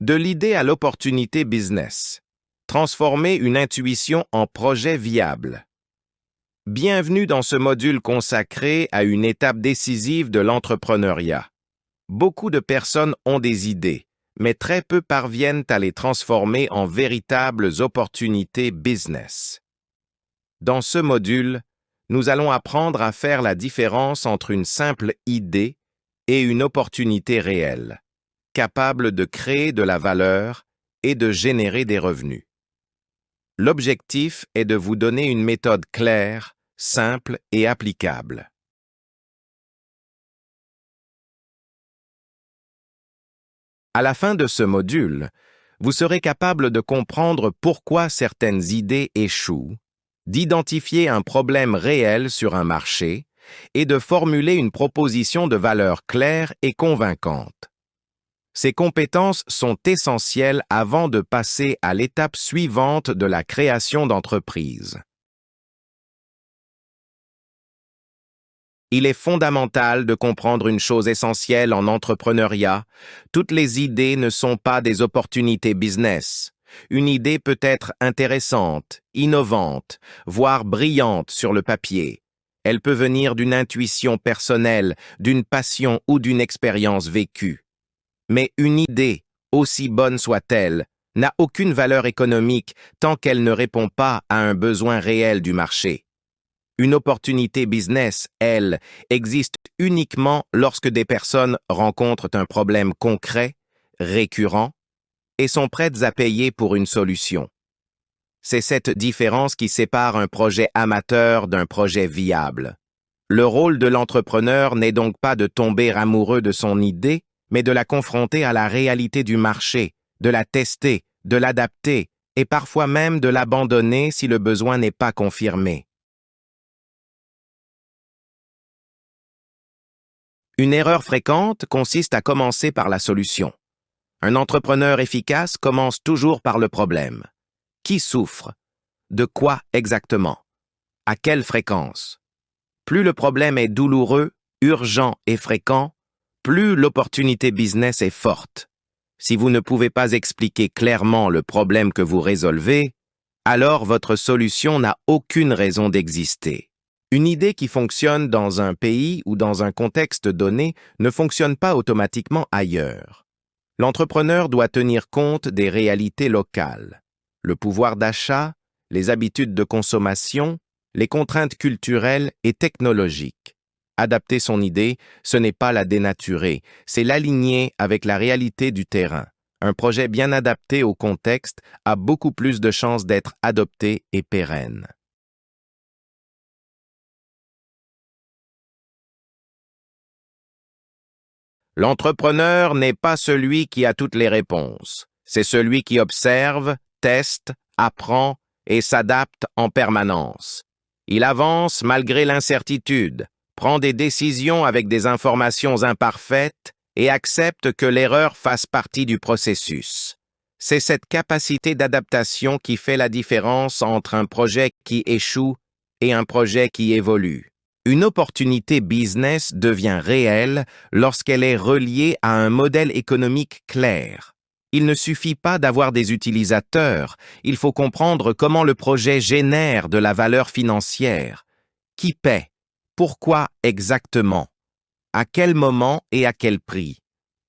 De l'idée à l'opportunité business. Transformer une intuition en projet viable. Bienvenue dans ce module consacré à une étape décisive de l'entrepreneuriat. Beaucoup de personnes ont des idées, mais très peu parviennent à les transformer en véritables opportunités business. Dans ce module, nous allons apprendre à faire la différence entre une simple idée et une opportunité réelle, capable de créer de la valeur et de générer des revenus. L'objectif est de vous donner une méthode claire, simple et applicable. À la fin de ce module, vous serez capable de comprendre pourquoi certaines idées échouent, d'identifier un problème réel sur un marché et de formuler une proposition de valeur claire et convaincante. Ces compétences sont essentielles avant de passer à l'étape suivante de la création d'entreprise. Il est fondamental de comprendre une chose essentielle en entrepreneuriat. Toutes les idées ne sont pas des opportunités business. Une idée peut être intéressante, innovante, voire brillante sur le papier. Elle peut venir d'une intuition personnelle, d'une passion ou d'une expérience vécue. Mais une idée, aussi bonne soit-elle, n'a aucune valeur économique tant qu'elle ne répond pas à un besoin réel du marché. Une opportunité business, elle, existe uniquement lorsque des personnes rencontrent un problème concret, récurrent, et sont prêtes à payer pour une solution. C'est cette différence qui sépare un projet amateur d'un projet viable. Le rôle de l'entrepreneur n'est donc pas de tomber amoureux de son idée, mais de la confronter à la réalité du marché, de la tester, de l'adapter, et parfois même de l'abandonner si le besoin n'est pas confirmé. Une erreur fréquente consiste à commencer par la solution. Un entrepreneur efficace commence toujours par le problème. Qui souffre? De quoi exactement? À quelle fréquence? Plus le problème est douloureux, urgent et fréquent, plus l'opportunité business est forte. Si vous ne pouvez pas expliquer clairement le problème que vous résolvez, alors votre solution n'a aucune raison d'exister. Une idée qui fonctionne dans un pays ou dans un contexte donné ne fonctionne pas automatiquement ailleurs. L'entrepreneur doit tenir compte des réalités locales, le pouvoir d'achat, les habitudes de consommation, les contraintes culturelles et technologiques. Adapter son idée, ce n'est pas la dénaturer, c'est l'aligner avec la réalité du terrain. Un projet bien adapté au contexte a beaucoup plus de chances d'être adopté et pérenne. L'entrepreneur n'est pas celui qui a toutes les réponses. C'est celui qui observe, teste, apprend et s'adapte en permanence. Il avance malgré l'incertitude, prend des décisions avec des informations imparfaites et accepte que l'erreur fasse partie du processus. C'est cette capacité d'adaptation qui fait la différence entre un projet qui échoue et un projet qui évolue. Une opportunité business devient réelle lorsqu'elle est reliée à un modèle économique clair. Il ne suffit pas d'avoir des utilisateurs, il faut comprendre comment le projet génère de la valeur financière. Qui paie? Pourquoi exactement? À quel moment et à quel prix?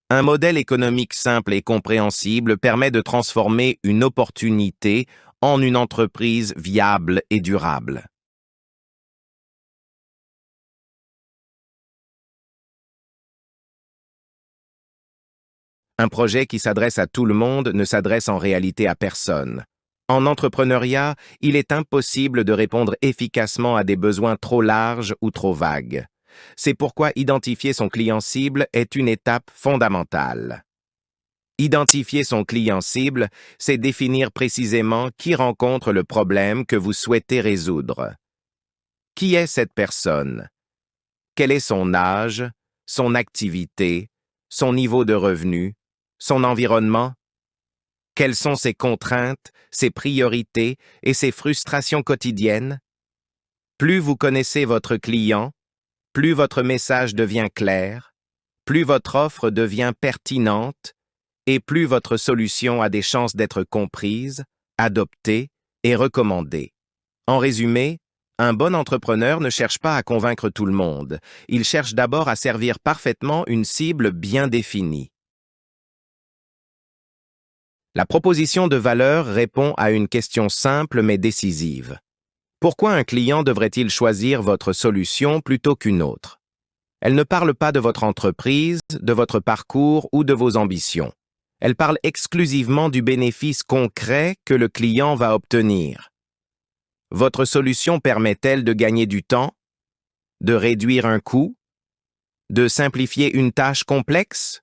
Un modèle économique simple et compréhensible permet de transformer une opportunité en une entreprise viable et durable. Un projet qui s'adresse à tout le monde ne s'adresse en réalité à personne. En entrepreneuriat, il est impossible de répondre efficacement à des besoins trop larges ou trop vagues. C'est pourquoi identifier son client cible est une étape fondamentale. Identifier son client cible, c'est définir précisément qui rencontre le problème que vous souhaitez résoudre. Qui est cette personne? Quel est son âge, son activité, son niveau de revenu, son environnement? Quelles sont ses contraintes, ses priorités et ses frustrations quotidiennes? Plus vous connaissez votre client, plus votre message devient clair, plus votre offre devient pertinente et plus votre solution a des chances d'être comprise, adoptée et recommandée. En résumé, un bon entrepreneur ne cherche pas à convaincre tout le monde. Il cherche d'abord à servir parfaitement une cible bien définie. La proposition de valeur répond à une question simple mais décisive. Pourquoi un client devrait-il choisir votre solution plutôt qu'une autre? Elle ne parle pas de votre entreprise, de votre parcours ou de vos ambitions. Elle parle exclusivement du bénéfice concret que le client va obtenir. Votre solution permet-elle de gagner du temps, de réduire un coût, de simplifier une tâche complexe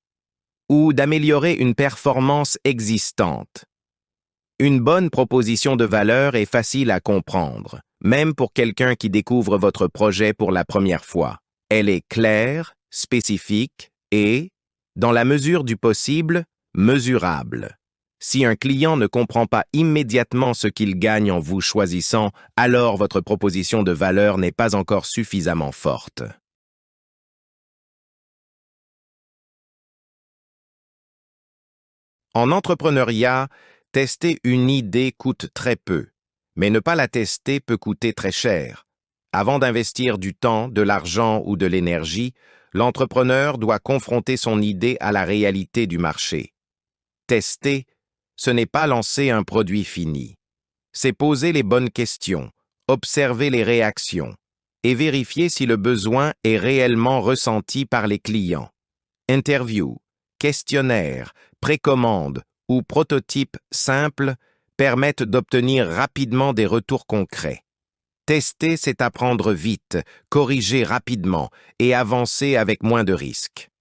ou d'améliorer une performance existante? Une bonne proposition de valeur est facile à comprendre, même pour quelqu'un qui découvre votre projet pour la première fois. Elle est claire, spécifique et, dans la mesure du possible, mesurable. Si un client ne comprend pas immédiatement ce qu'il gagne en vous choisissant, alors votre proposition de valeur n'est pas encore suffisamment forte. En entrepreneuriat, tester une idée coûte très peu, mais ne pas la tester peut coûter très cher. Avant d'investir du temps, de l'argent ou de l'énergie, l'entrepreneur doit confronter son idée à la réalité du marché. Tester, ce n'est pas lancer un produit fini. C'est poser les bonnes questions, observer les réactions et vérifier si le besoin est réellement ressenti par les clients. Interview, questionnaire, précommande ou prototype simple permettent d'obtenir rapidement des retours concrets. Tester, c'est apprendre vite, corriger rapidement et avancer avec moins de risques.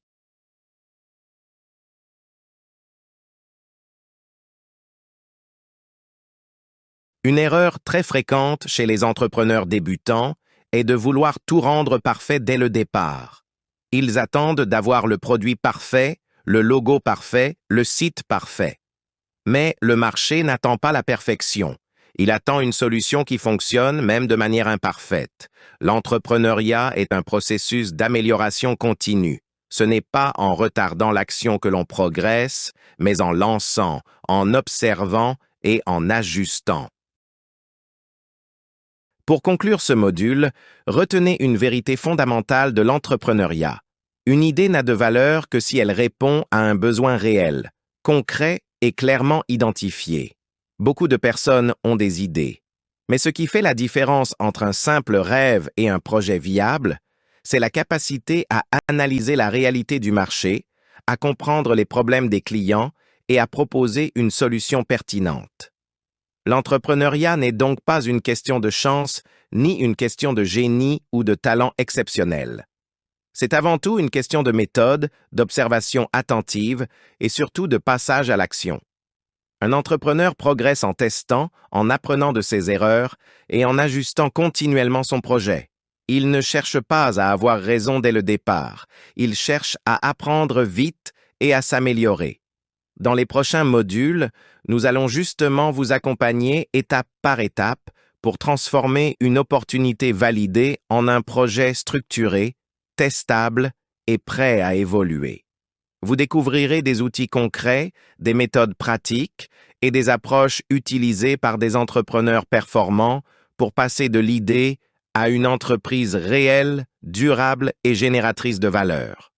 Une erreur très fréquente chez les entrepreneurs débutants est de vouloir tout rendre parfait dès le départ. Ils attendent d'avoir le produit parfait, le logo parfait, le site parfait. Mais le marché n'attend pas la perfection. Il attend une solution qui fonctionne même de manière imparfaite. L'entrepreneuriat est un processus d'amélioration continue. Ce n'est pas en retardant l'action que l'on progresse, mais en lançant, en observant et en ajustant. Pour conclure ce module, retenez une vérité fondamentale de l'entrepreneuriat. Une idée n'a de valeur que si elle répond à un besoin réel, concret et clairement identifié. Beaucoup de personnes ont des idées. Mais ce qui fait la différence entre un simple rêve et un projet viable, c'est la capacité à analyser la réalité du marché, à comprendre les problèmes des clients et à proposer une solution pertinente. L'entrepreneuriat n'est donc pas une question de chance, ni une question de génie ou de talent exceptionnel. C'est avant tout une question de méthode, d'observation attentive et surtout de passage à l'action. Un entrepreneur progresse en testant, en apprenant de ses erreurs et en ajustant continuellement son projet. Il ne cherche pas à avoir raison dès le départ. Il cherche à apprendre vite et à s'améliorer. Dans les prochains modules, nous allons justement vous accompagner étape par étape pour transformer une opportunité validée en un projet structuré, testable et prêt à évoluer. Vous découvrirez des outils concrets, des méthodes pratiques et des approches utilisées par des entrepreneurs performants pour passer de l'idée à une entreprise réelle, durable et génératrice de valeur.